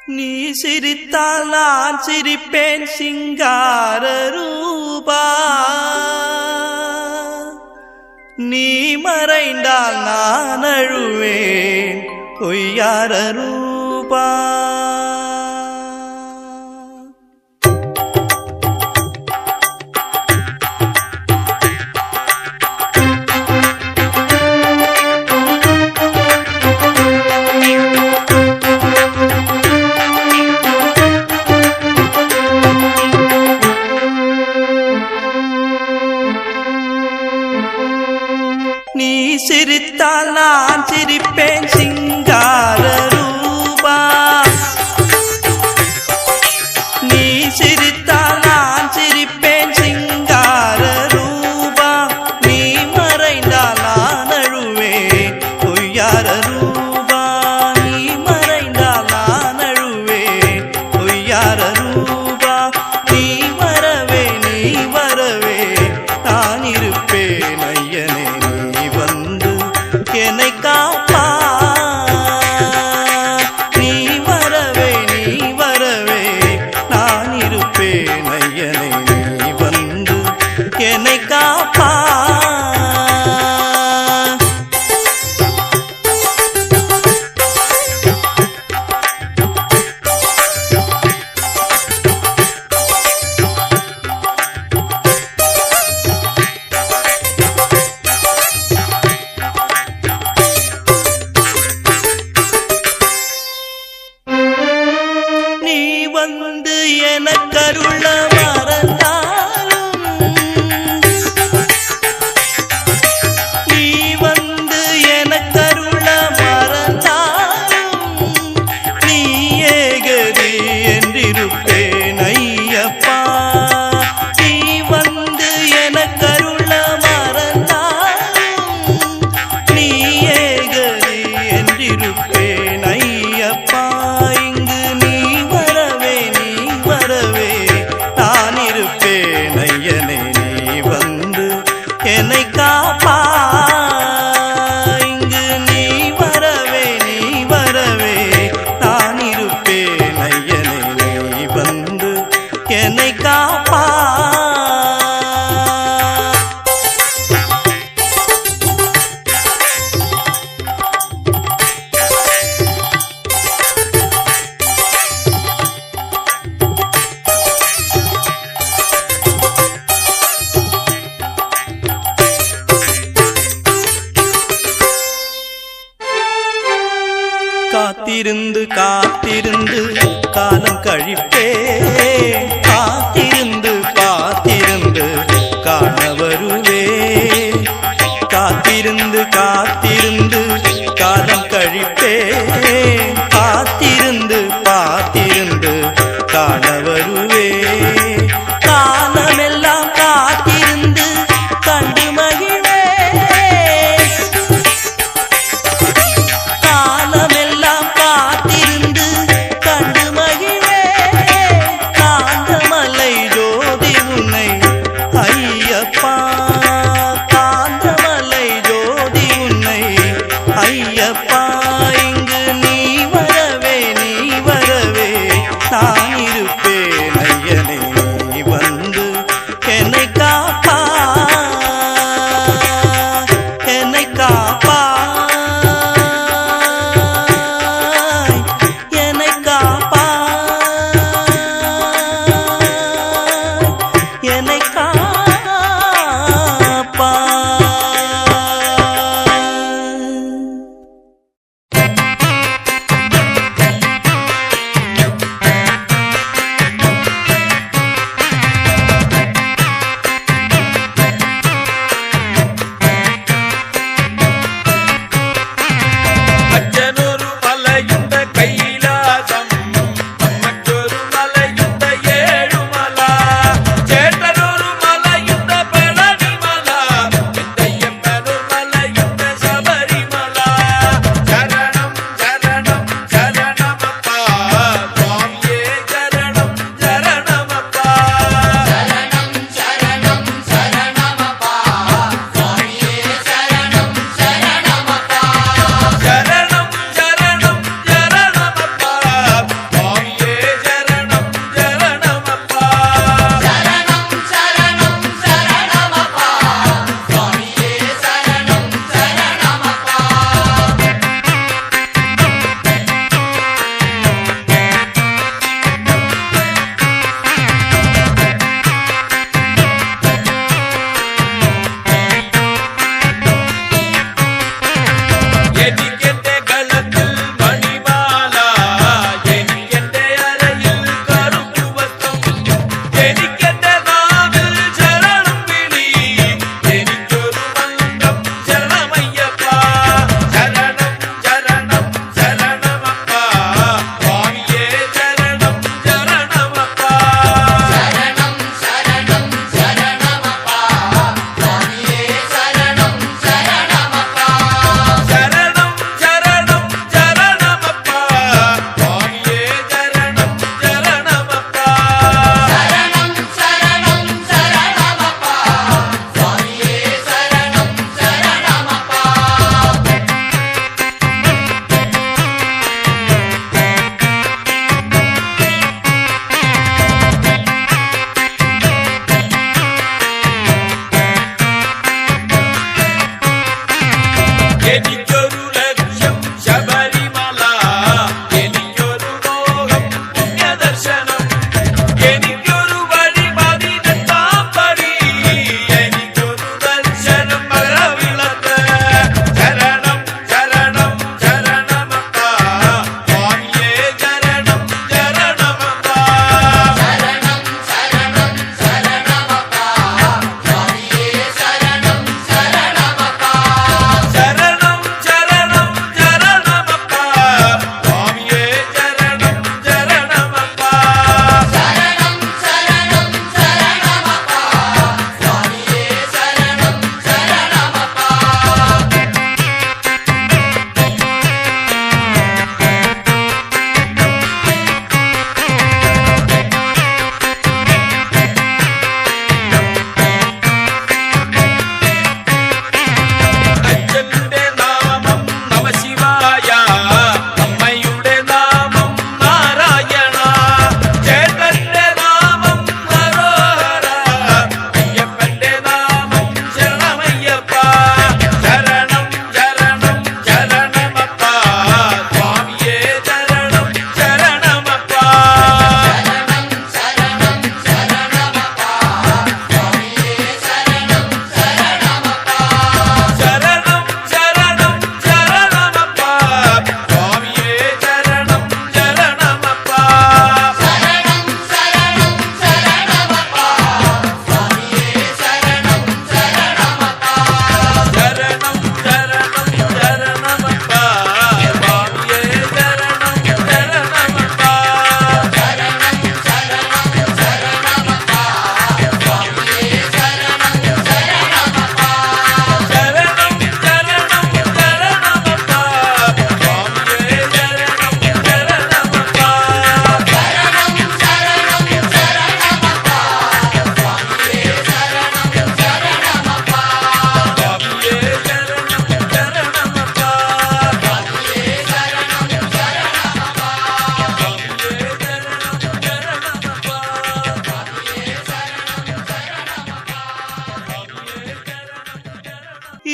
நீ சிரித்தால் நான் சிரிப்பேன் சிங்கார ரூபா, நீ மறைந்தால் நான் அழுவேன் பொய்யார ரூபா. நீ சிரித்தால் நான் சிரிப்பேன் சிங்கார ரூபா, நீ சிரித்தால் நான் சிரிப்பேன் சிங்கார ரூபா, நீ மறைந்தால் நான் அழுவேன் பொய்யார ரூபா, நீ மறைந்தால் நான் அழுவேன் பொய்யார ரூபா. நீ வரவே நான் இருப்பேன் ஐயனே, என்னை காப்பா. நீ வரவே நான் இருப்பேன் ஐயனை, நீ வந்து என்னை காப்பா. வந்து எனக்கருள மறந்தாலும், நீ வந்து எனக்கருள மறந்தாலும், நீ ஏகதி என்றிருப்பேன் ஐயப்பா. நீ வந்து எனக்கருள மறந்தாலும், நீ ஏகதி என்றிருப்பேன் ஐயப்பா. என்னை காப்பா. இங்கு நீ வரவே நான் இருப்பேன் ஐயனே, நீ வந்து என்னை காப்பா. காத்திருந்து காத்திருந்து காலம் கழிப்பே, காத்திருந்து பார்த்திருந்து காண வருவே. காத்திருந்து காத்திருந்து காலம் கழிப்பே, காத்திருந்து பார்த்திருந்து காண வருவே. காலமெல்லாம் காத்திருந்து கண்டு மகிழ்வே, காலமெல்லாம் காத்திருந்து கண்டு மகிழ்வே. காந்தமலை ஜோதி உன்னை ஐயப்பா, காந்தமலை ஜோதி உன்னை ஐயப்பா. இங்கு நீ வரவே நான் இருப்பேன் ஐயனே, நீ வந்து என்னை காப்பா. என்னை காப்பா, என்னை காப்பா, என்னை காப்பா.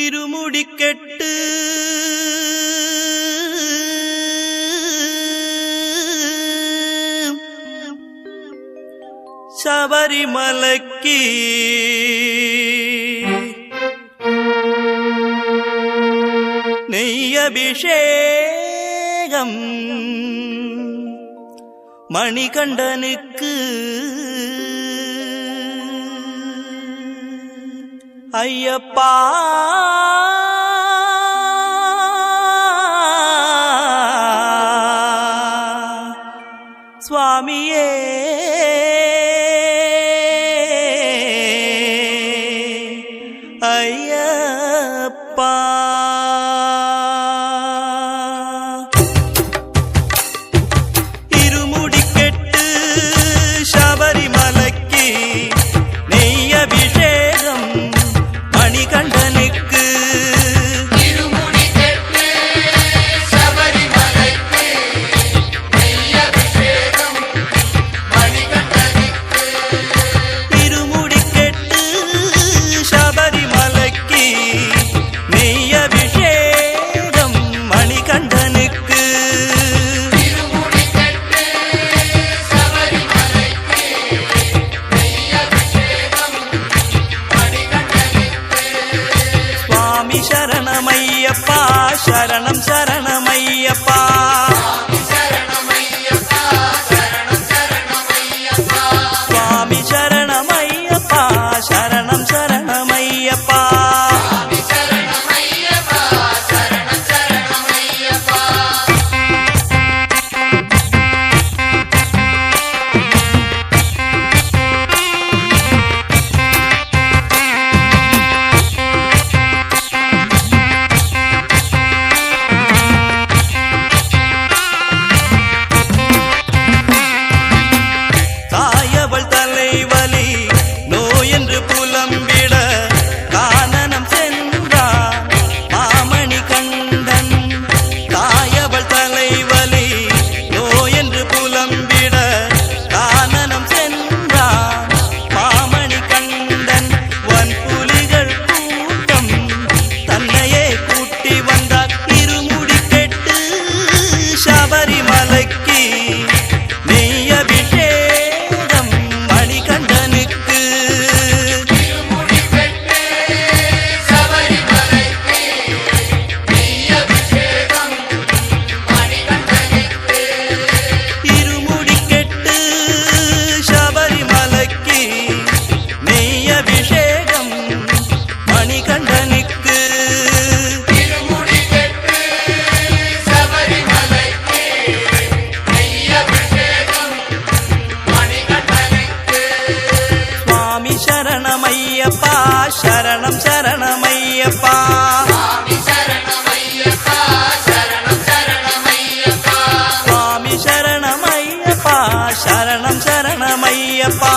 இருமுடிக்கெட்டு சபரிமலைக்கு நெய்யபிஷேகம் மணிகண்டனுக்கு ஐயப்பா சுவாமியே ஐயப்பா இருமுடிக்கெட்டு சபரிமலைக்கு நெய்யபிஷேகம் மணிகண்டனுக்கு இருமுடிக்கெட்டு சரணம் சரணமையப்பா சுவாமி சரணமையப்பா சரணம் சரணமையப்பா சரணம் சரணமையப்பா சுவாமி சரணமையப்பா சரணம் சரணமையப்பா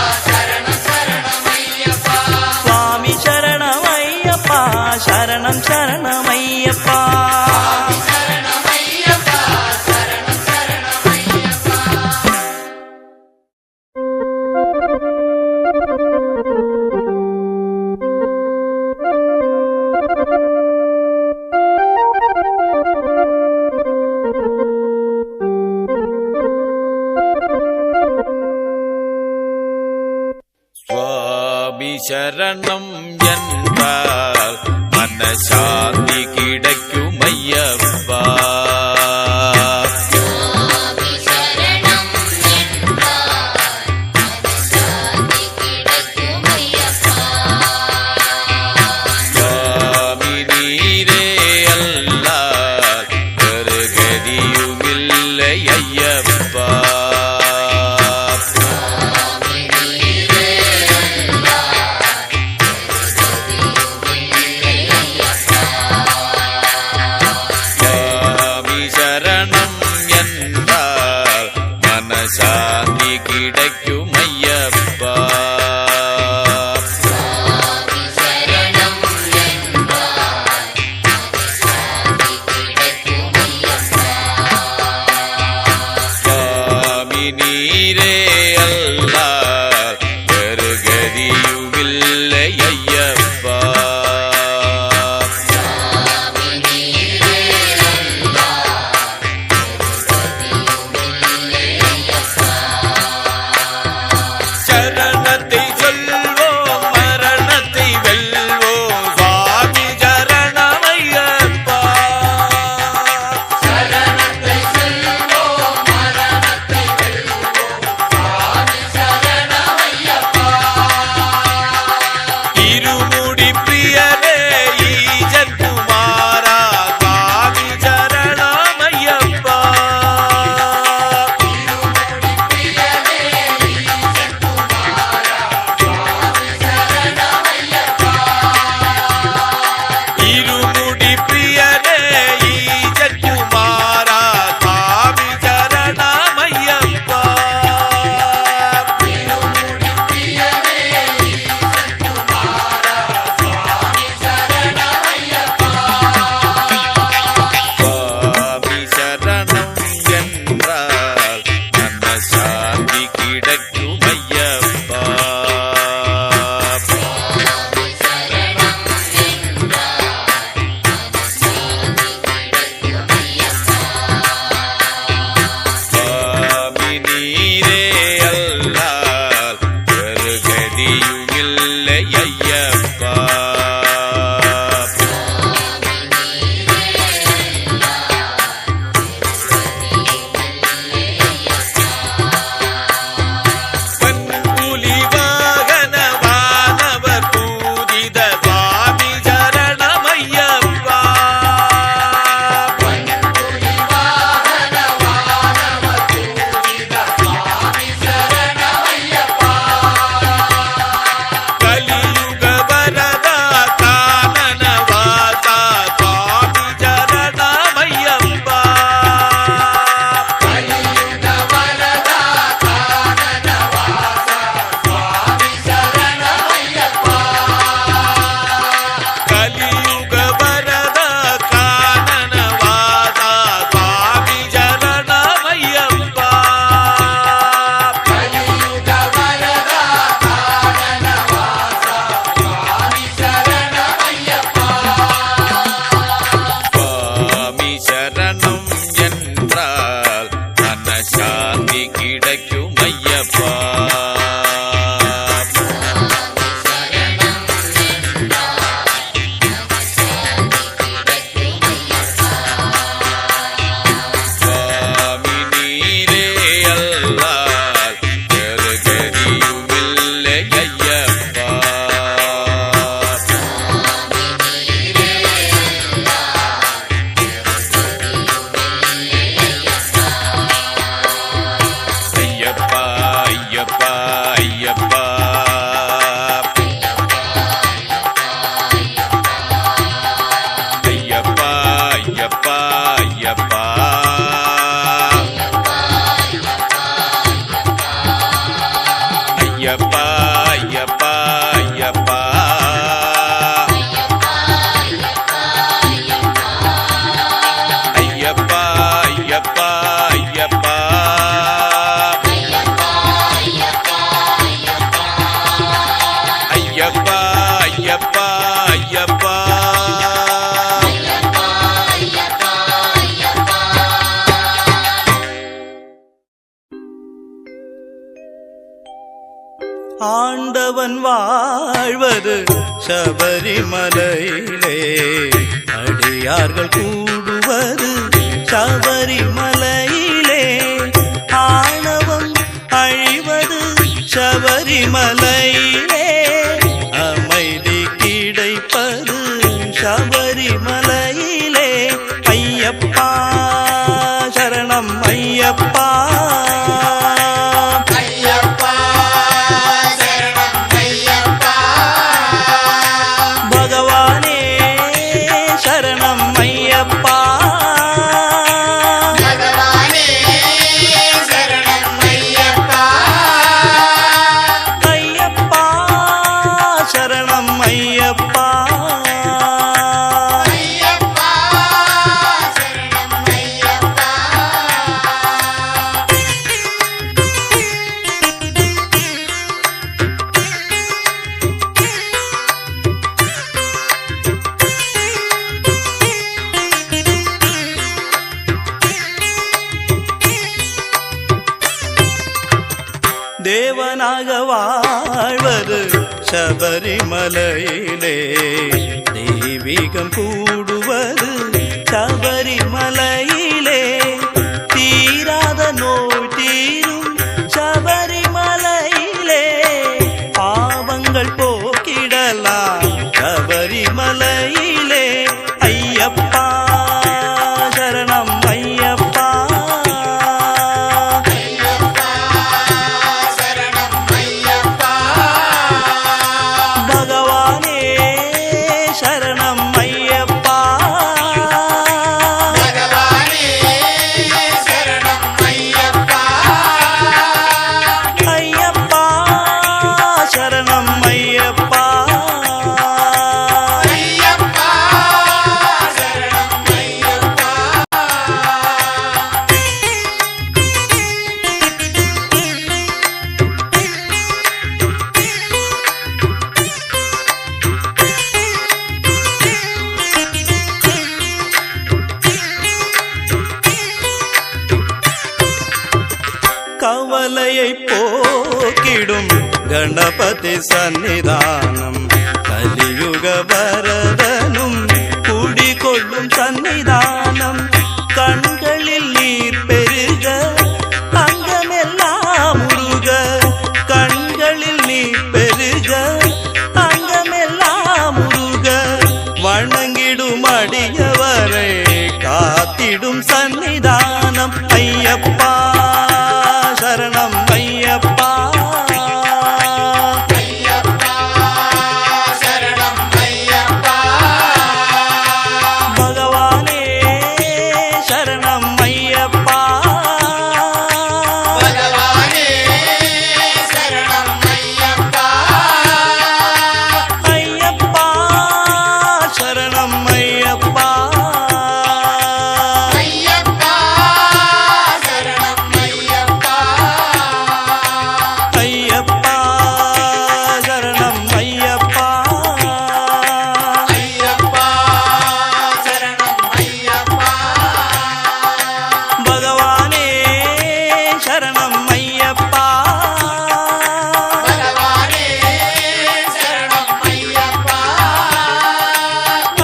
சரணம் சரணமையப்பா சுவாமி சரணமையப்பா சரணம் சரணமையப்பா சரணம் என்றால் மனசாந்தி கிடைக்கும் ஐயப்பா சுவாமி நீரே அல்லால் ஒரு கதியுமில்லை ஐயப்பா சாந்தி கிடைக்கும் ஐயப்பா சுவாமி நீரே அல்லால் வேறு கதியுமில்லை ஐயப்பா. சரணத்தை சொல்வோம் மரணத்தை வெல்வோம் சுவாமி சரணம் ஐயப்பா. இருமுடி பிரியரே ஈஜன் குமாரா சுவாமி சரணம் ஐயப்பா. இருமுடி பிரியரே ஈஜன் குமாரா சுவாமி சரணம் ஐயப்பா. சுவாமி சரணம் என்றால் மன சாந்தி கிடைக்கும் ஐயப்பா. சுவாமி நீரே அல்லால் வேறு கதியுமில்லை ஐயப்பா. பன்புலி வாகன வானவர் பூஜித சுவாமி சரணம் ஐயப்பா. கலியுக வரதா கானன வாசா சுவாமி சரணம் ஐயப்பா. கலியுக வரதா கானன வாசா சுவாமி சரணம் ஐயப்பா. சுவாமி சரணம் என்றால் மன சாந்தி கிடைக்கும் ஐயப்பா. சுவாமி நீரே அல்லால் வேறு கதியுமில்லை ஐயப்பா. ஐயப்பா ஐயப்பா ஐயப்பா. ஐயப்பா ஐயப்பா ஐயப்பா. ஐயப்பா ஐயப்பா ஐயப்பா. ஐயப்பா ஐயப்பா ஐயப்பா. ஐயப்பா ஐயப்பா ஐயப்பா. ஆண்டவன் வாழ்வது சபரிமலையிலே, அடியார்கள் கூடுவது சபரிமலையிலே, ஆணவம் அழிவது சபரிமலையிலே, அமைதி கிடைப்பது சபரிமலையிலே. ஐயப்பா சரணம் ஐயப்பா. பகவானே சரணம் ஐயப்பா. ஐயப்பா தேவனாக வாழ்வது சபரிமலையிலே, தெய்வீகம் கூடுவது சபரிமலையிலே, தீராத நோய் தீரும் சபரிமலையிலே, பாவங்கள் போக்கிடலாம் சபரிமலையிலே. ஐயப்பா சரணம் ஐயப்பா, பகவானே சரணம் ஐயப்பா, ஐயப்பா சரணம் ஐயப்பா. கவலையை போக்கிடும் கணபதி சந்நிதானம், கலியுக வரதனும் குடிகொள்ளும் சந்நிதானம். கண்களில் நீர் பெருக அங்கமெல்லாம் முருக, கண்களில் நீர் பெருக அங்கமெல்லாம் முருக, வணங்கிடும் அடியவரை காத்திடும் சந்நிதானம். ஐயப்பா சரணம் ஐயப்பா, பகவானே சரணம் ஐயப்பா, ஐயப்பா சரணம் ஐயப்பா, ஐயப்பா சரணம் ஐயப்பா, பகவானே சரணம் ஐயப்பா,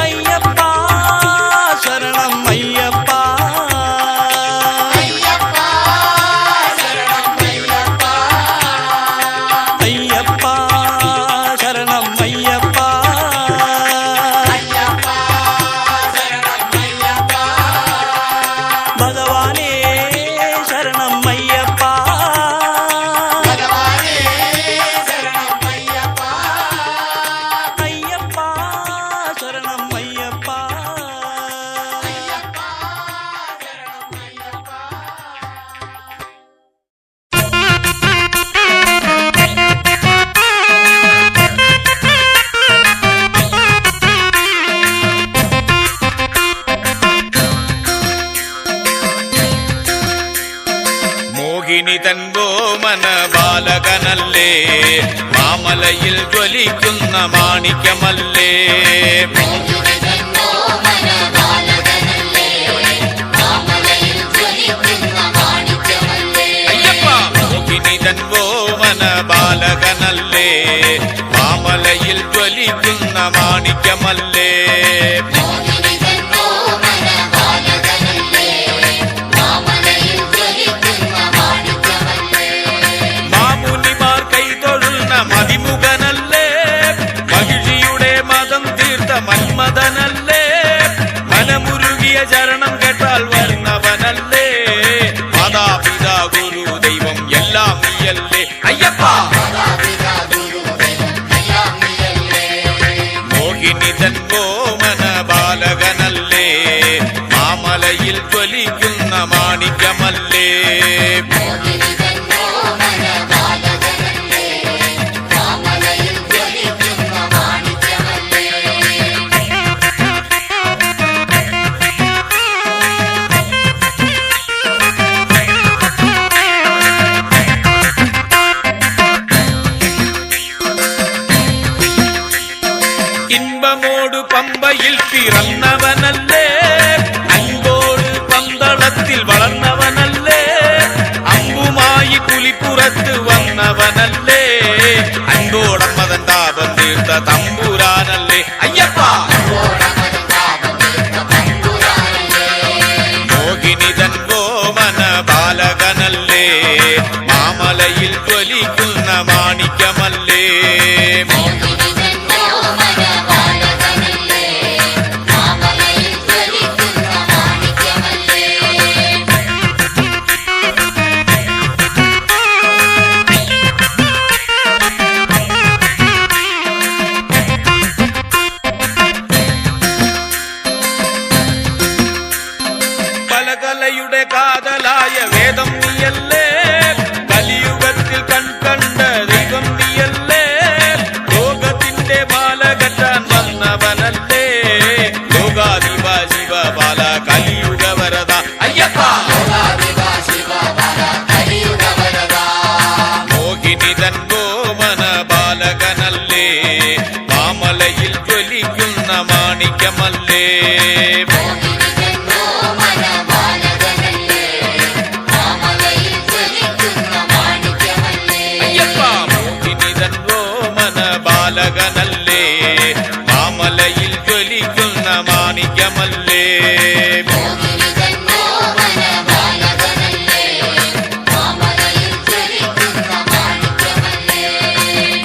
ஐயப்பா சரணம் ஐயப்பா, ஐயப்பா சரணம் ஐயப்பா, பகவானே சரணம் ஐயப்பா, ஐயப்பா சரணம் ஐயப்பா. മോഹിനി തൻപോ മന ബാലകനല്ലേ, മാമലയിൽ ജ്വലിക്കുന്ന മാണിക്യമല്ലേ. അയ്യപ്പ മോഹിനി തൻപോ മന ബാലകനല്ലേ, മാമലയിൽ ജ്വലിക്കുന്ന മാണിക്യമല്ലേ. മാമുനിമാർ കൈതൊഴുന്ന മതിമുഖനല്ലേ, മഹിഷിയുടെ മതം തീർത്ത മന്മഥനല്ലേ, മനമുരുകിയ ചരണം കേട്ടാൽ വരുന്നവനല്ലേ. മാതാപിതാ ഗുരു ദൈവം എല്ലാം നീയല്ലേ. അയ്യപ്പ മോഹിനി തൻപോ മന ബാലകനല്ലേ, മാമലയിൽ ജ്വലിക്കുന്ന മാണിക്യമല്ലേ. இன்பமோடு பம்பையில் பிறந்தவனல்லே, அன்போடு பந்தளத்தில் வளர்ந்தவனல்லே, அம்புமாயி புலிபுறத்து வந்தவனல்லே. தம்புரானல்லே ஐயப்பா. மோகினிதன் கோமன பாலகனல்லே மாமலையில் ஜொலிക്കുന്ന மாணிக்கமல்லே. പലകലയുടെ കാതലായ വേദം നീയല്ലേ, കലിയുഗത്തിൽ കണ്ട ദൈവം നീയല്ലേ, ലോകത്തിന്റെ ബാലകറ്റാൻ വന്നവനല്ലേ, ലോകാധിപ ശിവ ബാല കലിയുഗ വരദ അയ്യപ്പ. മോഹിനിതൻ ഗോമന ബാലകനല്ലേ മാമലയിൽ ജ്വലിക്കുന്ന മാണിക്യമല്ലേ. ബാലകനല്ലേ മാമലയിൽ ജ്വലിക്കുന്ന മാണിക്യമല്ലേ.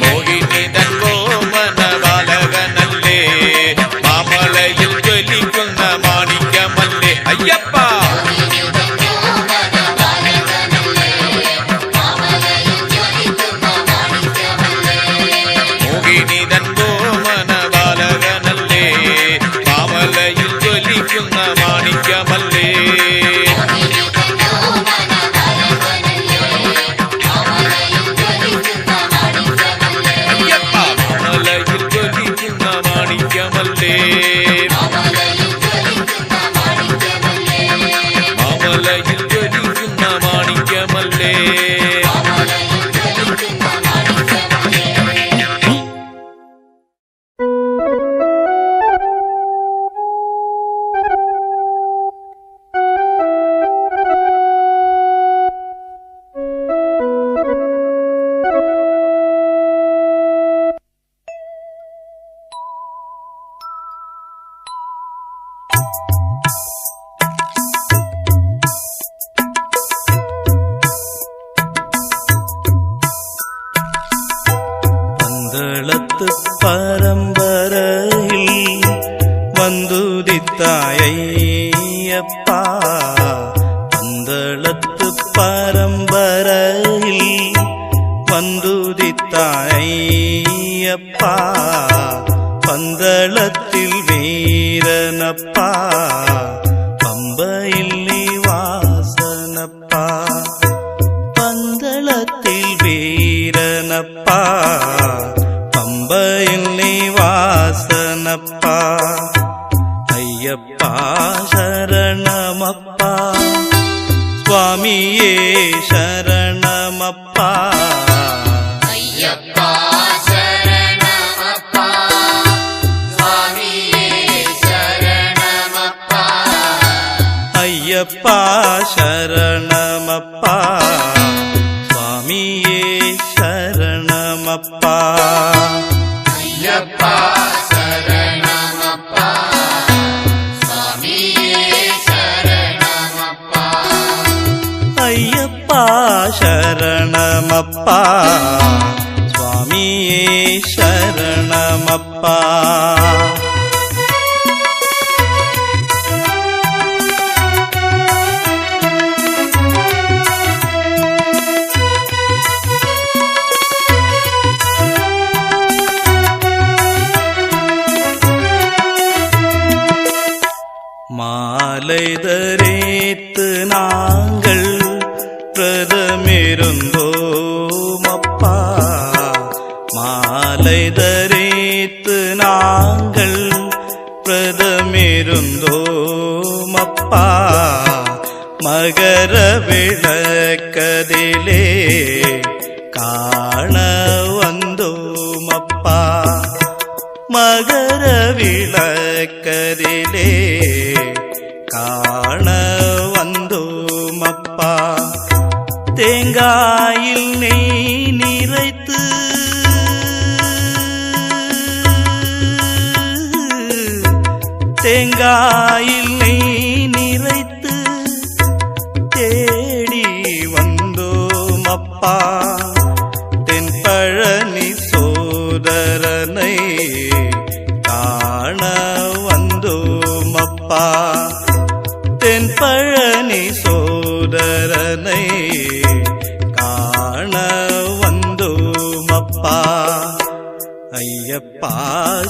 മോഹിനിതൻ ഗോമന ബാലകനല്ലേ മാമലയിൽ ജ്വലിക്കുന്ന മാണിക്യമല്ലേ അയ്യപ്പ. മോഹിനിതൻ ഗോമന ബാലകനല്ലേ മാമലയിൽ ജ്വലിക്കുന്ന മാണിക്യമല്ലേ. അയ്യപ്പ മാമലയിൽ ജ്വലിക്കുന്ന മാണിക്യമല്ലേ. മാമലയിൽ ജ്വലിക്കുന്ന മാണിക്യമല്ലേ. പന്തളത്ത് പരമ്പരയിൽ വന്നുദിത്തായയ്യപ്പ, പന്തളത്ത് പരമ്പരയിൽ വന്നുദിത്തായയ്യപ്പ, പന്തളത്തിൽ വീരനപ്പ, പമ്പയിൽ നിവാസനപ്പ, പന്തളത്തിൽ വീരനപ്പ, പമ്പയിൽ നിവാസനപ്പ. അയ്യപ്പ ശരണമപ്പ, സ്വാമിയേ ശരണമപ്പ. അയ്യപ്പ ശരണമപ്പ, സ്വാമിയേ ശരണമപ്പ. അയ്യപ്പ ശരണമപ്പ, സ്വാമിയേ ശരണമപ്പ. അയ്യപ്പ ശരണമപ്പ, സ്വാമിയേ ശരണമപ്പ. അയ്യപ്പ ശരണമപ്പ, സ്വാമിയേ ശരണമപ്പ. மாலை தரேத்து நாங்கள் பிரதமிருந்தோம் அப்பா, மாலை தரேத்து நாங்கள் பிரதமிருந்தோம் அப்பா, மகர விளக்கதிலே காண வந்தோம் அப்பா, மகர விளக்கதிலே காண வந்தோமப்பா. தேங்காயில் நெய் நிறைத்து தேங்காயில் நெய் நிறைத்து தேடி வந்தோம் அப்பா தென்பழனி சோதரனை காண வந்தோம் அப்பா தென்பழனி சோதரனை காண வந்தோம் அப்பா ஐயப்பா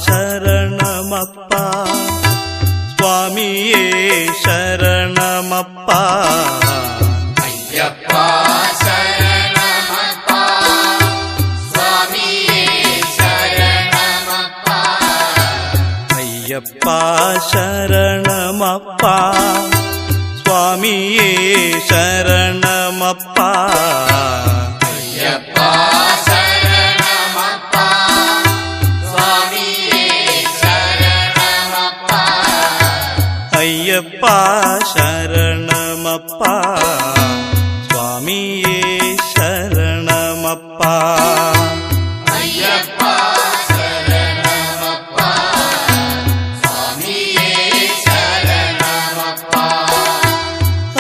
சரணமப்பா சுவாமியே சரணமப்பா ஐயப்பா சரணமப்பா சுவாமியே சரணமப்பா ஐயப்பா சரணமப்பா சுவாமியே சரணமப்பா ஐயப்பா சரணமப்பா சுவாமியே சரணமப்பா ஐயப்பா சரணமப்பா சுவாமியே சரணமப்பா ஐயப்பா சரணமப்பா சுவாமியே சரணமப்பா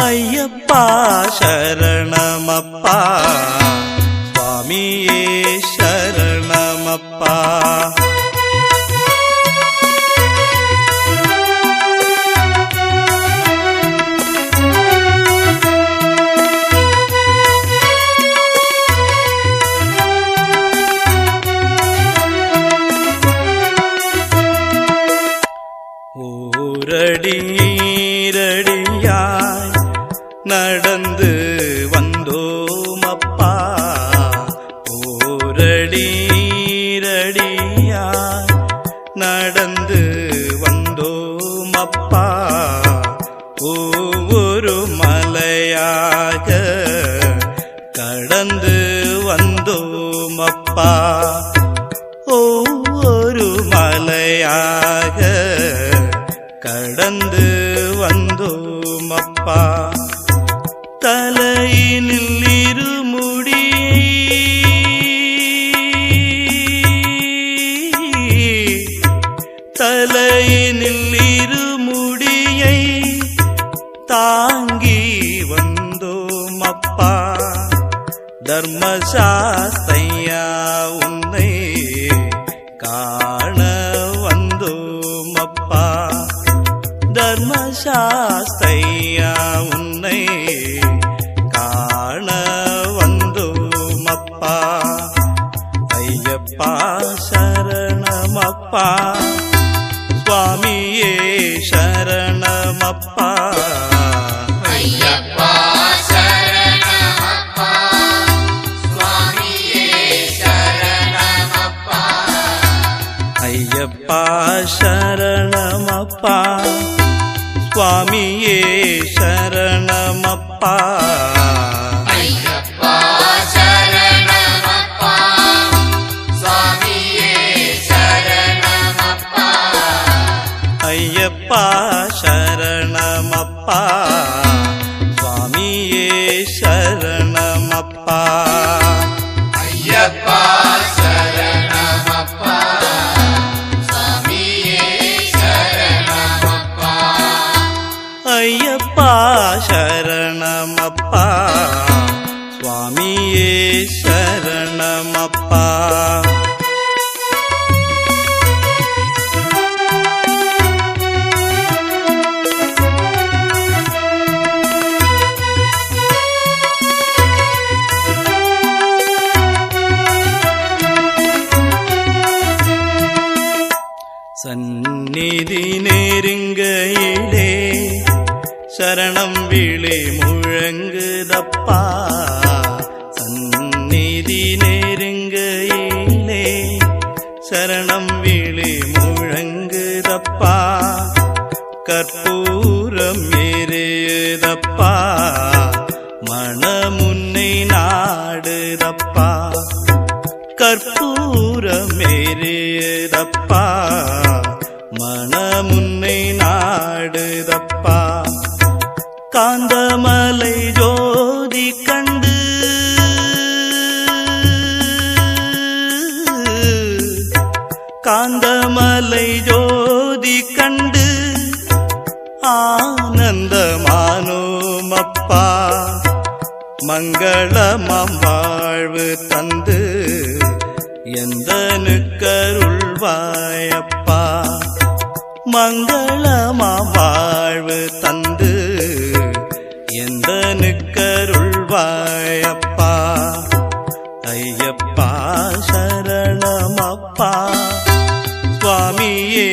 ஐயப்பா சரணமப்பா சுவாமியே சரணமப்பா ஊரடி ஈரடியாய் நடந்து வந்தோம் அப்பா ஊரடி ஈரடியாய் நடந்து வந்தோம் அப்பா ஒவ்வொரு மலையாக கடந்து வந்தோம் அப்பா ஒவ்வொரு மலையாக கடந்து வந்தோம் அப்பா தலையினில் இருமுடி தலையினில் இருமுடியை தாங்கி வந்தோம் அப்பா தர்மசாஸ்தையா உன்னை காண வந்தோம் அப்பா தர்மசாஸ்தையா உன்னை காண வந்தோம் அப்பா ஐயப்பா சரணமப்பா சுவாமியே சரணமப்பா ஐயப்பா சரணமப்பா சுவாமியே சரணமப்பா ஐயப்பா சரணமப்பா சுவாமியே சரணமப்பா ஐயப்பா சரணமப்பா சுவாமியே சரணமப்பா ஐயப்பா சரணமப்பா சுவாமியே சரணமப்பா ஐயப்பா சரணமப்பா சுவாமியே சரணமப்பா ஐயப்பா சரணமப்பா சுவாமியே சரணமப்பா சந்நிதி நெருங்கையிலே சரணம் விழி முழங்குதப்பா சந்நிதி நெருங்கையிலே சரணம் விழி முழங்குதப்பா கற்பூரம் எரியுதப்பா மனமுன்னை நாடுதப்பா கற்பூரம் எரியுதப்பா மனமுன்னை நாடுதப்பா காந்தமலை ஜோதி கண்டு காந்தமலை ஜோதி கண்டு மங்களமாம் வாழ்வு தந்து எந்தனுக்கருள்வாயப்பா. மங்களமாம் வாழ்வு தந்து எந்தனுக்கருள்வாயப்பா. ஐயப்பா சரணமப்பா, சுவாமியே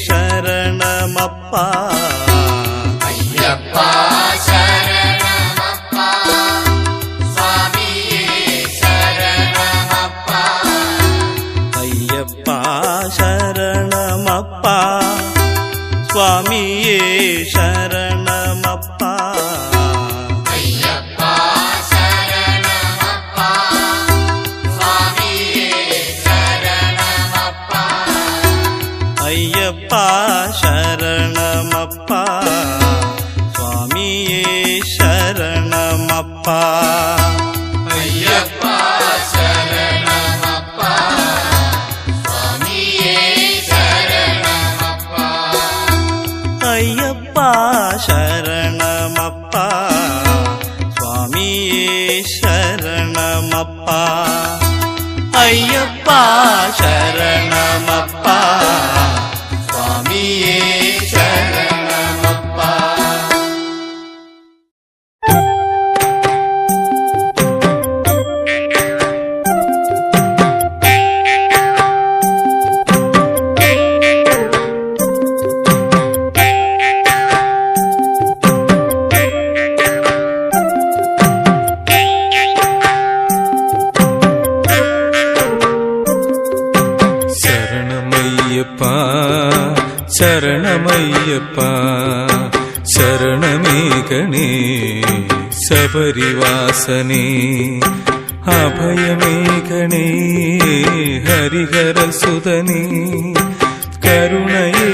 சரணமப்பா. ஐயப்பா சரணமப்பா, சுவாமியே சரணமப்பா. ஐயப்பா சரணமப்பா, சுவாமியே சரணமப்பா. ஐயப்பா சரணமப்பா, சுவாமியே சரணமப்பா. ஐயப்பா சரணமப்பா, சுவாமியே சரணமப்பா. ஐயப்பா சரணமப்பா, சுவாமியே சரணமப்பா. ஐயப்பா சரணமப்பா, சுவாமியே சரணமப்பா. ஐயப்பா சரணமப்பா, சுவாமியே சரணமப்பா. சரணமையப்பா சரணமையப்பா சரணமேகனே சபரிவாசனே அபயமேகனே ஹரிஹர சுதனே கருணையே